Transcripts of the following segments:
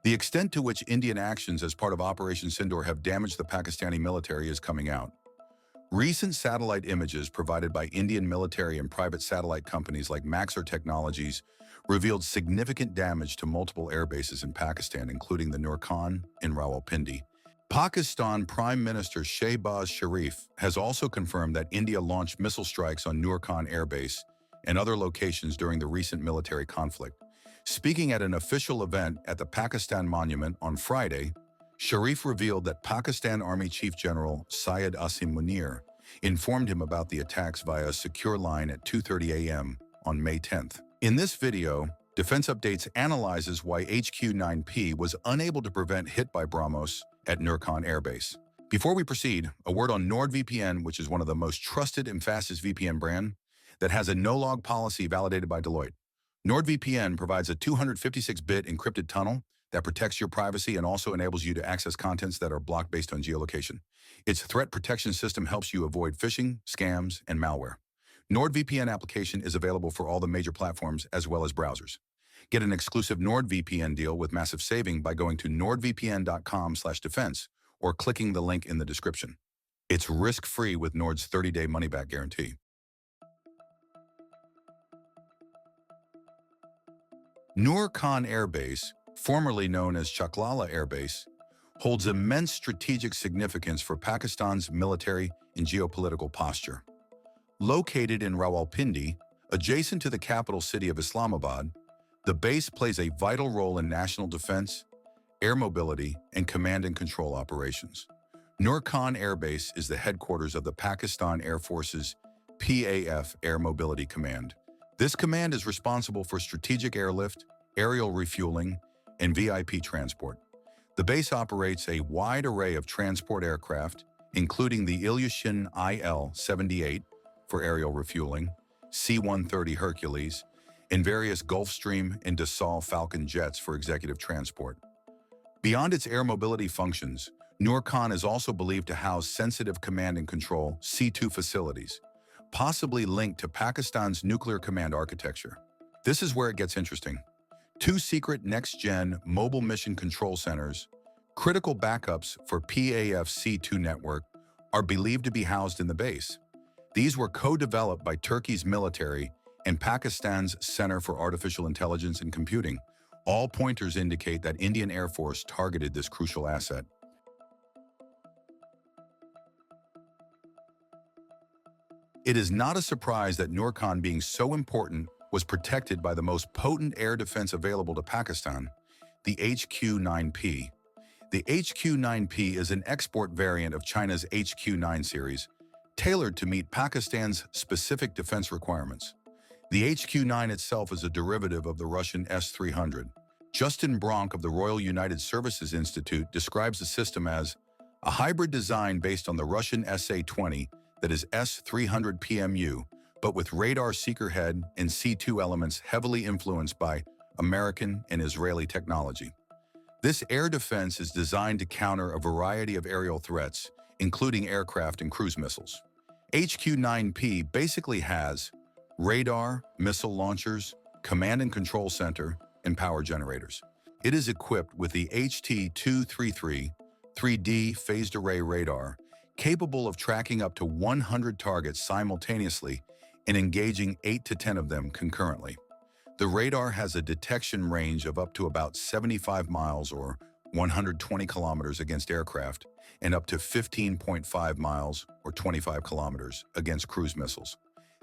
The extent to which Indian actions as part of Operation Sindoor have damaged the Pakistani military is coming out. Recent satellite images provided by Indian military and private satellite companies like Maxar Technologies revealed significant damage to multiple air bases in Pakistan, including the Nur Khan in Rawalpindi. Pakistan Prime Minister Shehbaz Sharif has also confirmed that India launched missile strikes on Nur Khan Air Base and other locations during the recent military conflict. Speaking at an official event at the Pakistan Monument on Friday, Sharif revealed that Pakistan Army Chief General Syed Asim Munir informed him about the attacks via a secure line at 2:30 a.m. on May 10th. In this video, Defense Updates analyzes why HQ-9P was unable to prevent hit by BrahMos at Nur Khan Air Base. Before we proceed, a word on NordVPN, which is one of the most trusted and fastest VPN brand that has a no-log policy validated by Deloitte. NordVPN provides a 256-bit encrypted tunnel that protects your privacy and also enables you to access contents that are blocked based on geolocation. Its threat protection system helps you avoid phishing, scams, and malware. NordVPN application is available for all the major platforms as well as browsers. Get an exclusive NordVPN deal with massive saving by going to nordvpn.com/defense or clicking the link in the description. It's risk-free with Nord's 30-day money-back guarantee. Nur Khan Air Base, formerly known as Chaklala Air Base, holds immense strategic significance for Pakistan's military and geopolitical posture. Located in Rawalpindi, adjacent to the capital city of Islamabad, the base plays a vital role in national defense, air mobility, and command and control operations. Nur Khan Air Base is the headquarters of the Pakistan Air Force's PAF Air Mobility Command. This command is responsible for strategic airlift, aerial refueling, and VIP transport. The base operates a wide array of transport aircraft, including the Ilyushin IL-78 for aerial refueling, C-130 Hercules, and various Gulfstream and Dassault Falcon jets for executive transport. Beyond its air mobility functions, Nur Khan is also believed to house sensitive command and control C2 facilities, possibly linked to Pakistan's nuclear command architecture. This is where it gets interesting. 2 secret next-gen mobile mission control centers, critical backups for PAF C2 network, are believed to be housed in the base. These were co-developed by Turkey's military and Pakistan's Center for Artificial Intelligence and Computing. All pointers indicate that Indian Air Force targeted this crucial asset. It is not a surprise that Nur Khan, being so important, was protected by the most potent air defense available to Pakistan, the HQ-9P. The HQ-9P is an export variant of China's HQ-9 series, tailored to meet Pakistan's specific defense requirements. The HQ-9 itself is a derivative of the Russian S-300. Justin Bronk of the Royal United Services Institute describes the system as a hybrid design based on the Russian SA-20 that is S-300 PMU, but with radar seeker head and C2 elements heavily influenced by American and Israeli technology. This air defense is designed to counter a variety of aerial threats, including aircraft and cruise missiles. HQ-9P basically has radar, missile launchers, command and control center, and power generators. It is equipped with the HT-233 3D phased array radar, capable of tracking up to 100 targets simultaneously and engaging 8 to 10 of them concurrently. The radar has a detection range of up to about 75 miles or 120 kilometers against aircraft and up to 15.5 miles or 25 kilometers against cruise missiles.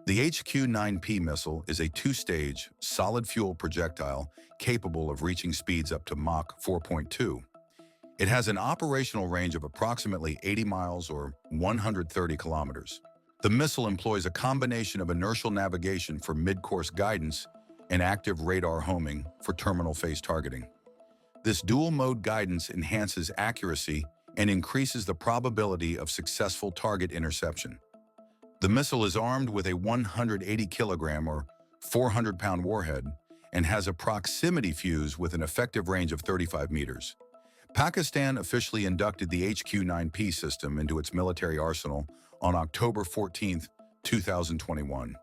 The HQ-9P missile is a 2-stage, solid-fuel projectile capable of reaching speeds up to Mach 4.2. It has an operational range of approximately 80 miles or 130 kilometers. The missile employs a combination of inertial navigation for mid-course guidance and active radar homing for terminal phase targeting. This dual-mode guidance enhances accuracy and increases the probability of successful target interception. The missile is armed with a 180-kilogram or 400-pound warhead and has a proximity fuse with an effective range of 35 meters. Pakistan officially inducted the HQ-9P system into its military arsenal on October 14, 2021.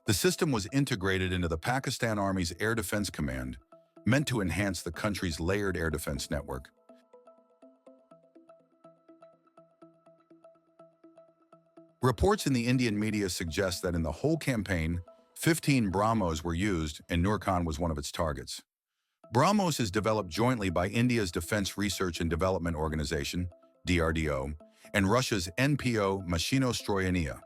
The system was integrated into the Pakistan Army's Air Defense Command, meant to enhance the country's layered air defense network. Reports in the Indian media suggest that in the whole campaign, 15 BrahMos were used and Nur Khan was one of its targets. BrahMos is developed jointly by India's Defense Research and Development Organization, DRDO, and Russia's NPO Mashinostroyenia.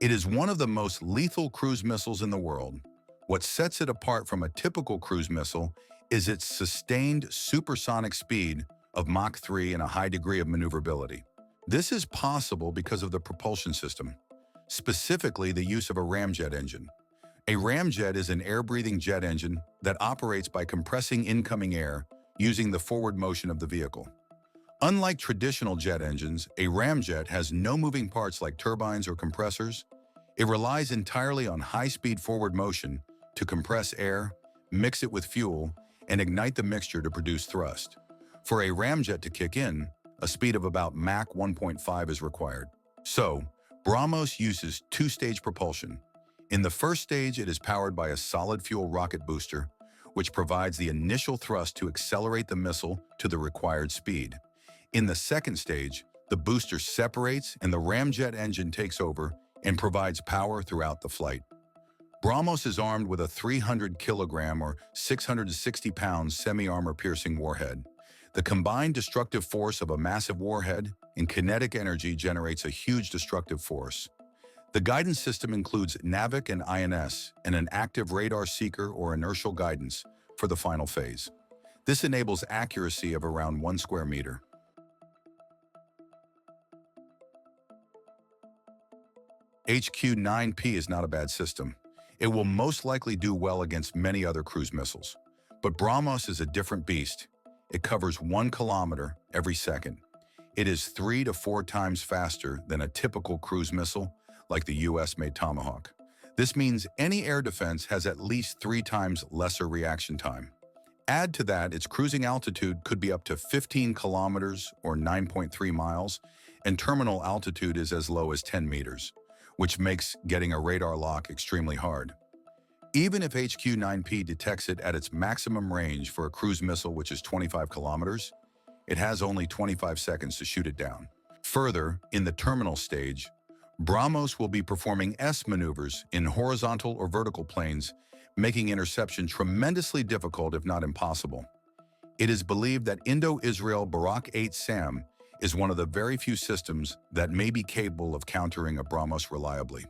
It is one of the most lethal cruise missiles in the world. What sets it apart from a typical cruise missile is its sustained supersonic speed of Mach 3 and a high degree of maneuverability. This is possible because of the propulsion system, specifically the use of a ramjet engine. A ramjet is an air-breathing jet engine that operates by compressing incoming air using the forward motion of the vehicle. Unlike traditional jet engines, a ramjet has no moving parts like turbines or compressors. It relies entirely on high-speed forward motion to compress air, mix it with fuel, and ignite the mixture to produce thrust. For a ramjet to kick in, a speed of about Mach 1.5 is required. So, BrahMos uses two-stage propulsion. In the first stage, it is powered by a solid-fuel rocket booster, which provides the initial thrust to accelerate the missile to the required speed. In the second stage, the booster separates and the ramjet engine takes over and provides power throughout the flight. BrahMos is armed with a 300-kilogram or 660-pound semi-armor-piercing warhead. The combined destructive force of a massive warhead and kinetic energy generates a huge destructive force. The guidance system includes NAVIC and INS and an active radar seeker or inertial guidance for the final phase. This enables accuracy of around 1 square meter. HQ-9P is not a bad system. It will most likely do well against many other cruise missiles. But BrahMos is a different beast. It covers 1 kilometer every second. It is 3 to 4 times faster than a typical cruise missile, like the US-made Tomahawk. This means any air defense has at least 3 times lesser reaction time. Add to that, its cruising altitude could be up to 15 kilometers or 9.3 miles, and terminal altitude is as low as 10 meters, which makes getting a radar lock extremely hard. Even if HQ-9P detects it at its maximum range for a cruise missile, which is 25 kilometers, it has only 25 seconds to shoot it down. Further, in the terminal stage, BrahMos will be performing S maneuvers in horizontal or vertical planes, making interception tremendously difficult if not impossible. It is believed that Indo-Israel Barak 8 SAM is one of the very few systems that may be capable of countering a BrahMos reliably.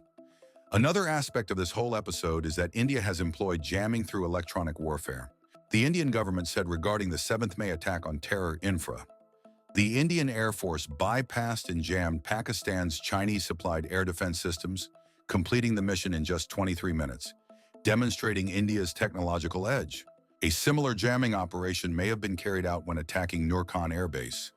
Another aspect of this whole episode is that India has employed jamming through electronic warfare. The Indian government said regarding the 7th May attack on terror infra, the Indian Air Force bypassed and jammed Pakistan's Chinese-supplied air defense systems, completing the mission in just 23 minutes, demonstrating India's technological edge. A similar jamming operation may have been carried out when attacking Nur Khan Air Base.